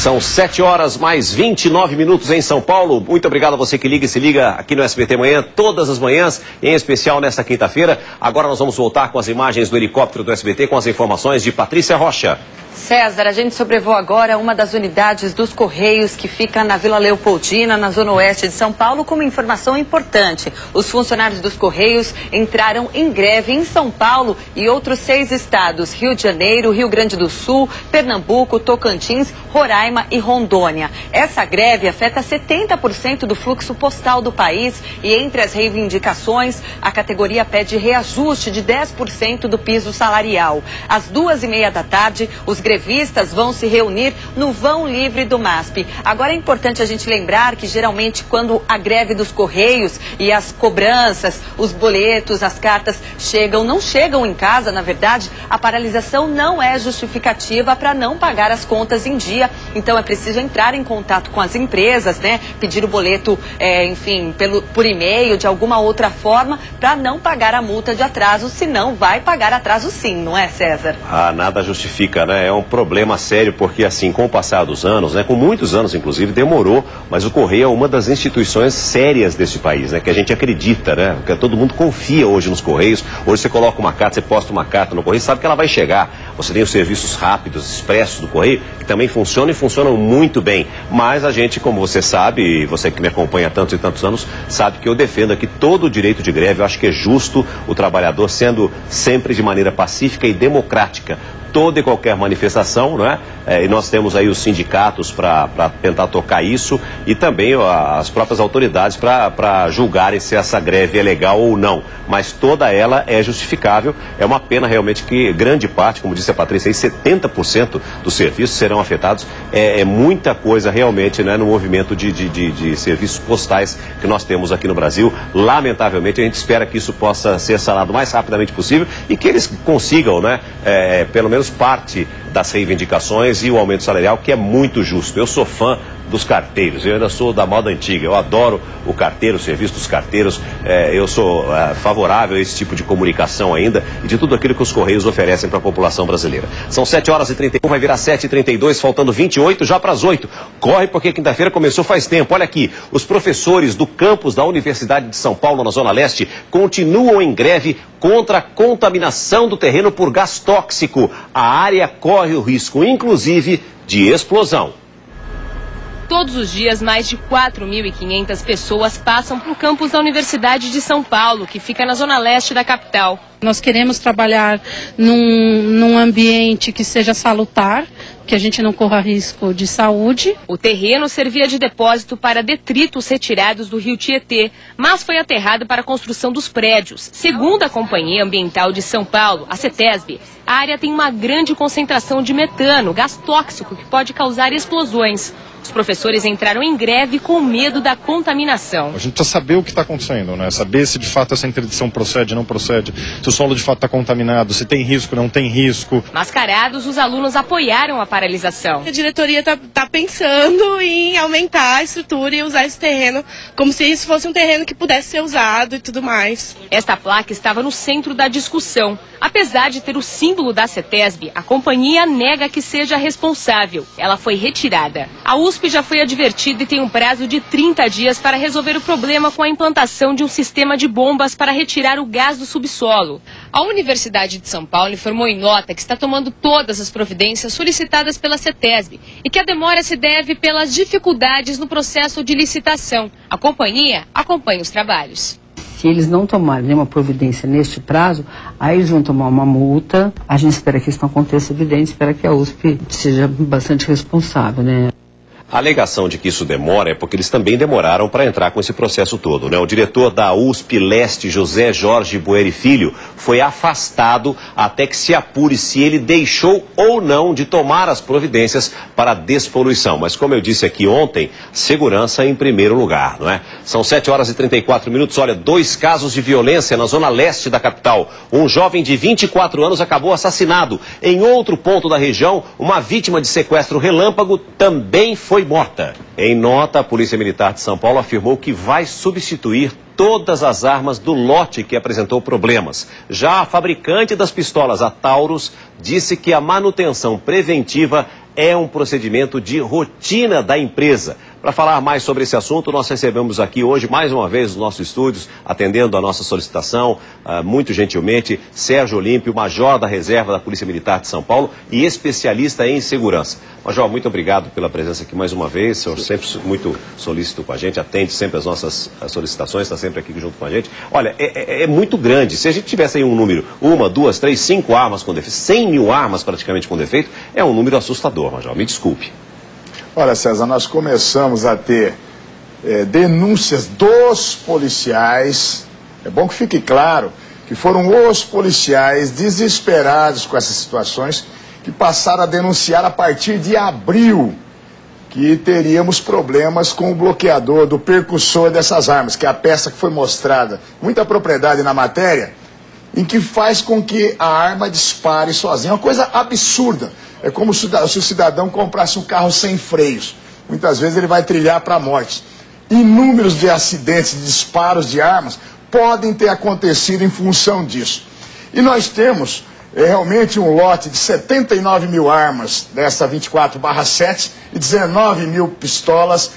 São 7 horas mais 29 minutos em São Paulo. Muito obrigado a você que liga e se liga aqui no SBT Manhã, todas as manhãs, em especial nesta quinta-feira. Agora nós vamos voltar com as imagens do helicóptero do SBT com as informações de Patrícia Rocha. César, a gente sobrevoa agora uma das unidades dos Correios que fica na Vila Leopoldina, na zona oeste de São Paulo, com uma informação importante. Os funcionários dos Correios entraram em greve em São Paulo e outros 6 estados: Rio de Janeiro, Rio Grande do Sul, Pernambuco, Tocantins, Roraima e Rondônia. Essa greve afeta 70% do fluxo postal do país e entre as reivindicações, a categoria pede reajuste de 10% do piso salarial. Às 2h30 da tarde, os grevistas vão se reunir no vão livre do MASP. Agora é importante a gente lembrar que geralmente quando a greve dos Correios e as cobranças, os boletos, as cartas não chegam em casa, na verdade, a paralisação não é justificativa para não pagar as contas em dia. Então é preciso entrar em contato com as empresas, né? Pedir o boleto, enfim, por e-mail, de alguma outra forma, para não pagar a multa de atraso, senão vai pagar atraso sim, não é, César? Ah, nada justifica, né? É um problema sério, porque assim, com o passar dos anos, né, com muitos anos inclusive, demorou, mas o Correio é uma das instituições sérias desse país, né, que a gente acredita, né, que todo mundo confia hoje nos Correios. Hoje você coloca uma carta, você posta uma carta no Correio, sabe que ela vai chegar. Você tem os serviços rápidos, expressos do Correio, que também funcionam e funcionam muito bem. Mas a gente, como você sabe, e você que me acompanha há tantos e tantos anos, sabe que eu defendo aqui todo o direito de greve. Eu acho que é justo o trabalhador sendo sempre de maneira pacífica e democrática. Toda e qualquer manifestação, não é? E nós temos aí os sindicatos para tentar tocar isso e também as próprias autoridades para julgarem se essa greve é legal ou não. Mas toda ela é justificável. É uma pena realmente que grande parte, como disse a Patrícia, aí 70% dos serviços serão afetados. É muita coisa realmente, né, no movimento de serviços postais que nós temos aqui no Brasil. Lamentavelmente, a gente espera que isso possa ser sanado o mais rapidamente possível e que eles consigam, né, pelo menos parte das reivindicações e o aumento salarial, que é muito justo. Eu sou fã dos carteiros, eu ainda sou da moda antiga, eu adoro o carteiro, o serviço dos carteiros, eu sou favorável a esse tipo de comunicação ainda e de tudo aquilo que os Correios oferecem para a população brasileira. São 7 horas e 31, vai virar 7h32, faltando 28 já para as 8. Corre porque quinta-feira começou faz tempo. Olha aqui, os professores do campus da Universidade de São Paulo, na Zona Leste, continuam em greve contra a contaminação do terreno por gás tóxico. A área corre o risco, inclusive, de explosão. Todos os dias, mais de 4.500 pessoas passam para o campus da Universidade de São Paulo, que fica na zona leste da capital. Nós queremos trabalhar num ambiente que seja salutar, que a gente não corra risco de saúde. O terreno servia de depósito para detritos retirados do rio Tietê, mas foi aterrado para a construção dos prédios. Segundo a Companhia Ambiental de São Paulo, a CETESB, a área tem uma grande concentração de metano, gás tóxico que pode causar explosões. Os professores entraram em greve com medo da contaminação. A gente precisa saber o que está acontecendo, né? Saber se de fato essa interdição procede, não procede, se o solo de fato está contaminado, se tem risco, não tem risco. Mascarados, os alunos apoiaram a paralisação. A diretoria está pensando em aumentar a estrutura e usar esse terreno como se isso fosse um terreno que pudesse ser usado e tudo mais. Esta placa estava no centro da discussão. Apesar de ter o símbolo da CETESB, a companhia nega que seja responsável. Ela foi retirada. A USP já foi advertida e tem um prazo de 30 dias para resolver o problema com a implantação de um sistema de bombas para retirar o gás do subsolo. A Universidade de São Paulo informou em nota que está tomando todas as providências solicitadas pela CETESB e que a demora se deve pelas dificuldades no processo de licitação. A companhia acompanha os trabalhos. Se eles não tomarem nenhuma providência neste prazo, aí eles vão tomar uma multa. A gente espera que isso não aconteça, evidente, espera que a USP seja bastante responsável, né? A alegação de que isso demora é porque eles também demoraram para entrar com esse processo todo, né? O diretor da USP Leste, José Jorge Boeri Filho, foi afastado até que se apure se ele deixou ou não de tomar as providências para a despoluição. Mas como eu disse aqui ontem, segurança em primeiro lugar, não é? São 7 horas e 34 minutos. Olha, 2 casos de violência na zona leste da capital. Um jovem de 24 anos acabou assassinado. Em outro ponto da região, uma vítima de sequestro relâmpago também foi morta. Em nota, a Polícia Militar de São Paulo afirmou que vai substituir todas as armas do lote que apresentou problemas. Já a fabricante das pistolas, a Taurus, disse que a manutenção preventiva é um procedimento de rotina da empresa. Para falar mais sobre esse assunto, nós recebemos aqui hoje, mais uma vez, nos nossos estúdios, atendendo a nossa solicitação, muito gentilmente, Sérgio Olímpio, major da reserva da Polícia Militar de São Paulo e especialista em segurança. Major, muito obrigado pela presença aqui mais uma vez. O senhor sempre muito solícito com a gente, atende sempre as nossas solicitações, está sempre aqui junto com a gente. Olha, é muito grande. Se a gente tivesse aí um número, 1, 2, 3, 5 armas com defeito, 100 mil armas praticamente com defeito, é um número assustador, Major. Me desculpe. Olha, César, nós começamos a ter denúncias dos policiais. É bom que fique claro que foram os policiais desesperados com essas situações que passaram a denunciar a partir de abril que teríamos problemas com o bloqueador do percussor dessas armas, que é a peça que foi mostrada com muita propriedade na matéria, em que faz com que a arma dispare sozinha. É uma coisa absurda. É como se o cidadão comprasse um carro sem freios. Muitas vezes ele vai trilhar para a morte. Inúmeros de acidentes, de disparos de armas podem ter acontecido em função disso. E nós temos realmente um lote de 79 mil armas dessa 24/7 e 19 mil pistolas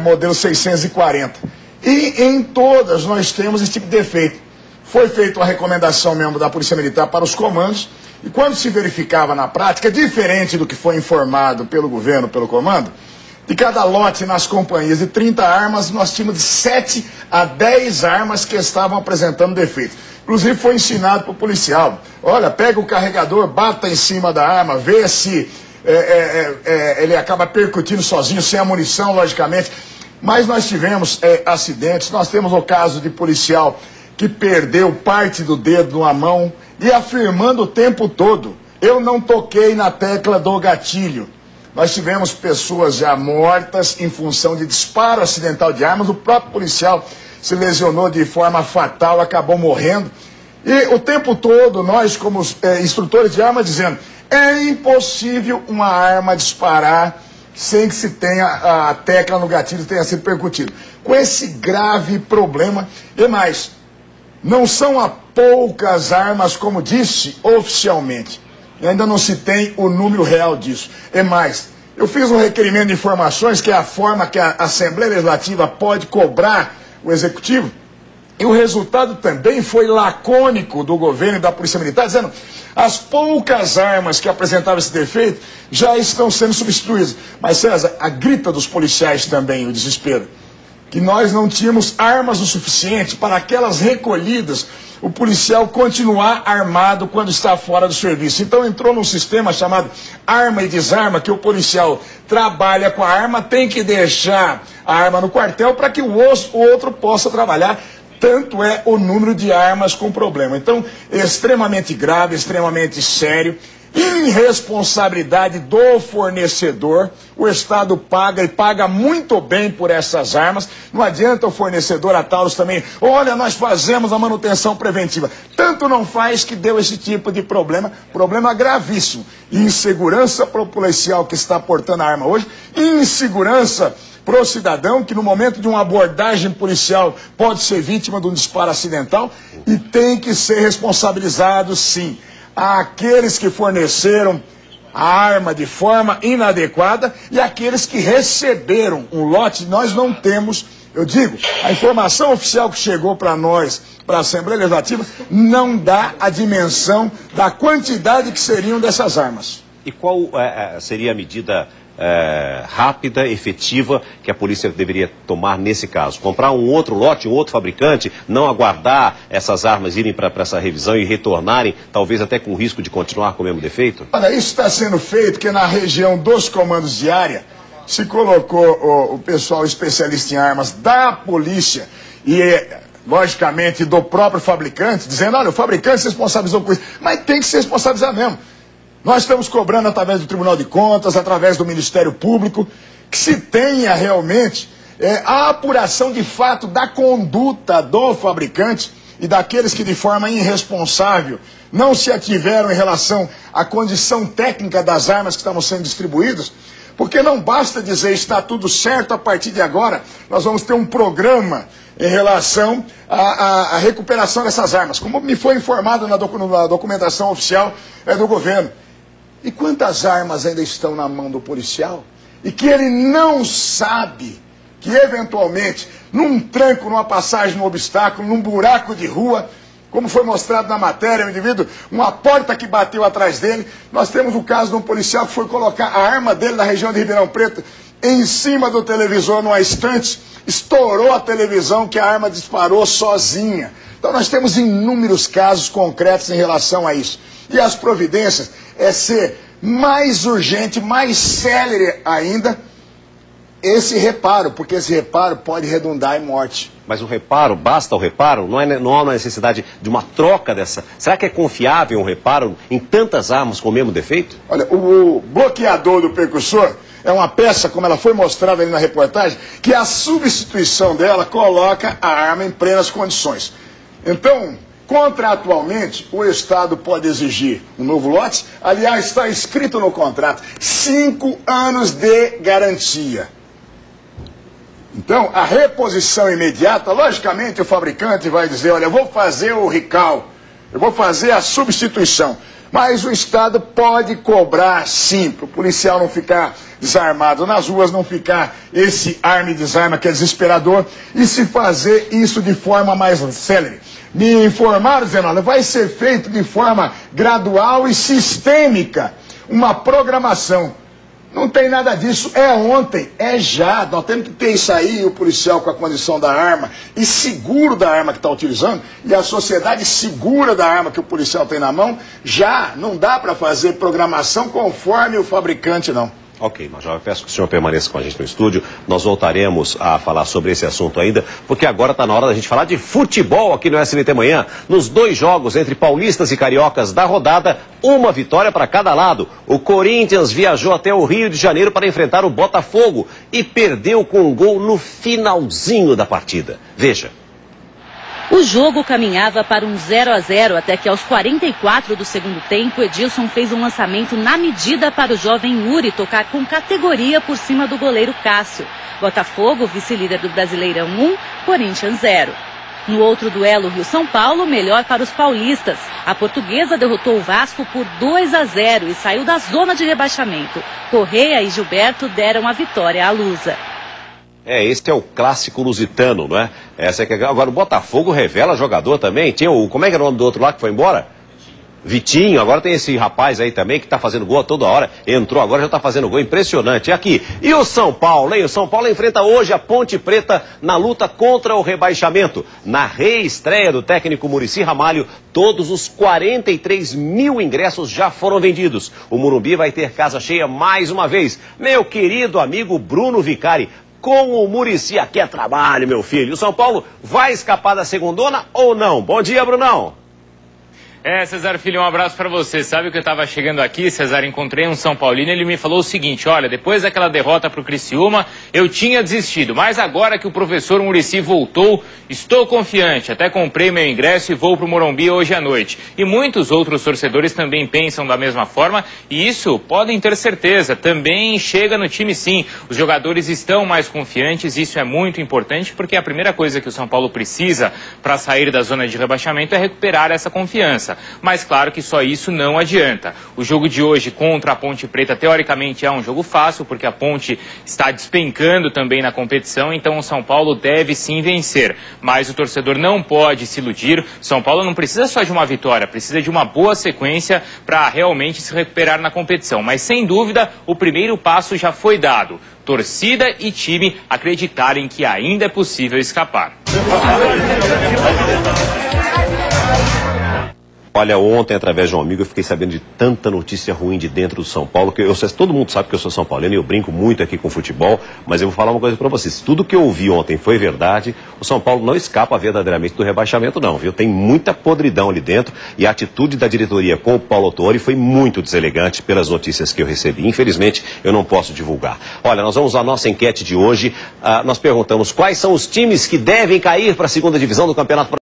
modelo 640. E em todas nós temos esse tipo de defeito. Foi feita uma recomendação mesmo da Polícia Militar para os comandos, e quando se verificava na prática, diferente do que foi informado pelo governo, pelo comando, de cada lote nas companhias de 30 armas, nós tínhamos de 7 a 10 armas que estavam apresentando defeito. Inclusive foi ensinado para o policial: olha, pega o carregador, bata em cima da arma, vê se ele acaba percutindo sozinho, sem a munição, logicamente. Mas nós tivemos acidentes, nós temos o caso de policial que perdeu parte do dedo numa mão e afirmando o tempo todo: eu não toquei na tecla do gatilho. Nós tivemos pessoas já mortas em função de disparo acidental de armas. O próprio policial se lesionou de forma fatal, acabou morrendo. E o tempo todo nós, como instrutores de armas, dizendo: é impossível uma arma disparar sem que se tenha a tecla no gatilho tenha sido percutido. Com esse grave problema. E mais, não são há poucas armas, como disse oficialmente. E ainda não se tem o número real disso. É mais, eu fiz um requerimento de informações, que é a forma que a Assembleia Legislativa pode cobrar o Executivo. E o resultado também foi lacônico do governo e da Polícia Militar, dizendo: as poucas armas que apresentavam esse defeito já estão sendo substituídas. Mas, César, a grita dos policiais também, o desespero, que nós não tínhamos armas o suficiente para aquelas recolhidas, o policial continuar armado quando está fora do serviço. Então entrou num sistema chamado arma e desarma, que o policial trabalha com a arma, tem que deixar a arma no quartel para que o outro possa trabalhar. Tanto é o número de armas com problema. Então, extremamente grave, extremamente sério. Irresponsabilidade do fornecedor. O Estado paga e paga muito bem por essas armas. Não adianta o fornecedor, a Taurus também: olha, nós fazemos a manutenção preventiva. Tanto não faz que deu esse tipo de problema gravíssimo. Insegurança para o policial que está portando a arma hoje, insegurança para o cidadão que no momento de uma abordagem policial pode ser vítima de um disparo acidental, e tem que ser responsabilizado sim aqueles que forneceram a arma de forma inadequada e aqueles que receberam um lote. Nós não temos, eu digo, a informação oficial que chegou para nós, para a Assembleia Legislativa, não dá a dimensão da quantidade que seriam dessas armas. E qual seria a medida rápida, efetiva, que a polícia deveria tomar nesse caso? Comprar um outro lote, um outro fabricante, não aguardar essas armas irem para essa revisão e retornarem, talvez até com risco de continuar com o mesmo defeito? Olha, isso está sendo feito que na região dos comandos de área se colocou o pessoal especialista em armas da polícia e, logicamente, do próprio fabricante, dizendo: olha, o fabricante se responsabilizou com isso. Mas tem que se responsabilizar mesmo. Nós estamos cobrando através do Tribunal de Contas, através do Ministério Público, que se tenha realmente a apuração de fato da conduta do fabricante e daqueles que de forma irresponsável não se ativeram em relação à condição técnica das armas que estavam sendo distribuídas. Porque não basta dizer: está tudo certo, a partir de agora nós vamos ter um programa em relação à recuperação dessas armas, como me foi informado na documentação oficial do governo. E quantas armas ainda estão na mão do policial? E que ele não sabe que, eventualmente, num tranco, numa passagem, num obstáculo, num buraco de rua, como foi mostrado na matéria, o indivíduo, uma porta que bateu atrás dele. Nós temos o caso de um policial que foi colocar a arma dele na região de Ribeirão Preto em cima do televisor numa estante, estourou a televisão que a arma disparou sozinha. Então nós temos inúmeros casos concretos em relação a isso. E as providências é ser mais urgente, mais célere ainda, esse reparo, porque esse reparo pode redundar em morte. Mas o reparo, basta o reparo? Não há uma necessidade de uma troca dessa? Será que é confiável um reparo em tantas armas com o mesmo defeito? Olha, o bloqueador do percussor é uma peça, como ela foi mostrada ali na reportagem, que a substituição dela coloca a arma em plenas condições. Então, contratualmente, o Estado pode exigir um novo lote. Aliás, está escrito no contrato, 5 anos de garantia. Então, a reposição imediata, logicamente o fabricante vai dizer, olha, eu vou fazer o recall, eu vou fazer a substituição. Mas o Estado pode cobrar, sim, para o policial não ficar desarmado nas ruas, não ficar esse arma e desarma que é desesperador, e se fazer isso de forma mais célere. Me informaram dizendo, olha, vai ser feito de forma gradual e sistêmica, uma programação. Não tem nada disso, é ontem, é já. Nós temos que ter isso aí, o policial com a condição da arma e seguro da arma que está utilizando, e a sociedade segura da arma que o policial tem na mão, já. Não dá para fazer programação conforme o fabricante, não. Ok, Major, eu peço que o senhor permaneça com a gente no estúdio. Nós voltaremos a falar sobre esse assunto ainda, porque agora está na hora da gente falar de futebol aqui no SBT Manhã. Nos 2 jogos entre paulistas e cariocas da rodada, uma vitória para cada lado. O Corinthians viajou até o Rio de Janeiro para enfrentar o Botafogo e perdeu com um gol no finalzinho da partida. Veja. O jogo caminhava para um 0-0 até que aos 44 do segundo tempo, Edilson fez um lançamento na medida para o jovem Yuri tocar com categoria por cima do goleiro Cássio. Botafogo, vice-líder do Brasileirão 1, Corinthians 0. No outro duelo, Rio-São Paulo, melhor para os paulistas. A Portuguesa derrotou o Vasco por 2-0 e saiu da zona de rebaixamento. Correia e Gilberto deram a vitória à Lusa. Esse é o clássico lusitano, não é? Agora o Botafogo revela jogador também. Tinha como é que era o nome do outro lá que foi embora? Vitinho. Agora tem esse rapaz aí também que está fazendo gol a toda hora. Entrou agora, já está fazendo gol. Impressionante. Aqui. E o São Paulo, hein? O São Paulo enfrenta hoje a Ponte Preta na luta contra o rebaixamento. Na reestreia do técnico Muricy Ramalho, todos os 43 mil ingressos já foram vendidos. O Morumbi vai ter casa cheia mais uma vez. Meu querido amigo Bruno Vicari, com o Muricy, aqui é trabalho, meu filho. O São Paulo vai escapar da segundona ou não? Bom dia, Brunão. Cesar Filho, um abraço para você. Sabe que eu estava chegando aqui, Cesar, encontrei um São Paulino, ele me falou o seguinte, olha, depois daquela derrota para o Criciúma, eu tinha desistido, mas agora que o professor Muricy voltou, estou confiante, até comprei meu ingresso e vou para o Morumbi hoje à noite. E muitos outros torcedores também pensam da mesma forma, e isso podem ter certeza, também chega no time sim. Os jogadores estão mais confiantes, isso é muito importante, porque a primeira coisa que o São Paulo precisa para sair da zona de rebaixamento é recuperar essa confiança. Mas claro que só isso não adianta. O jogo de hoje contra a Ponte Preta, teoricamente, é um jogo fácil, porque a Ponte está despencando também na competição, então o São Paulo deve sim vencer. Mas o torcedor não pode se iludir. São Paulo não precisa só de uma vitória, precisa de uma boa sequência para realmente se recuperar na competição. Mas sem dúvida, o primeiro passo já foi dado. Torcida e time acreditarem que ainda é possível escapar. Olha, ontem, através de um amigo, eu fiquei sabendo de tanta notícia ruim de dentro do São Paulo, que todo mundo sabe que eu sou São Paulino e eu brinco muito aqui com futebol, mas eu vou falar uma coisa pra vocês. Tudo que eu ouvi ontem foi verdade, o São Paulo não escapa verdadeiramente do rebaixamento não, viu? Tem muita podridão ali dentro e a atitude da diretoria com o Paulo Autuori foi muito deselegante pelas notícias que eu recebi. Infelizmente, eu não posso divulgar. Olha, nós vamos à nossa enquete de hoje. Nós perguntamos quais são os times que devem cair para a segunda divisão do Campeonato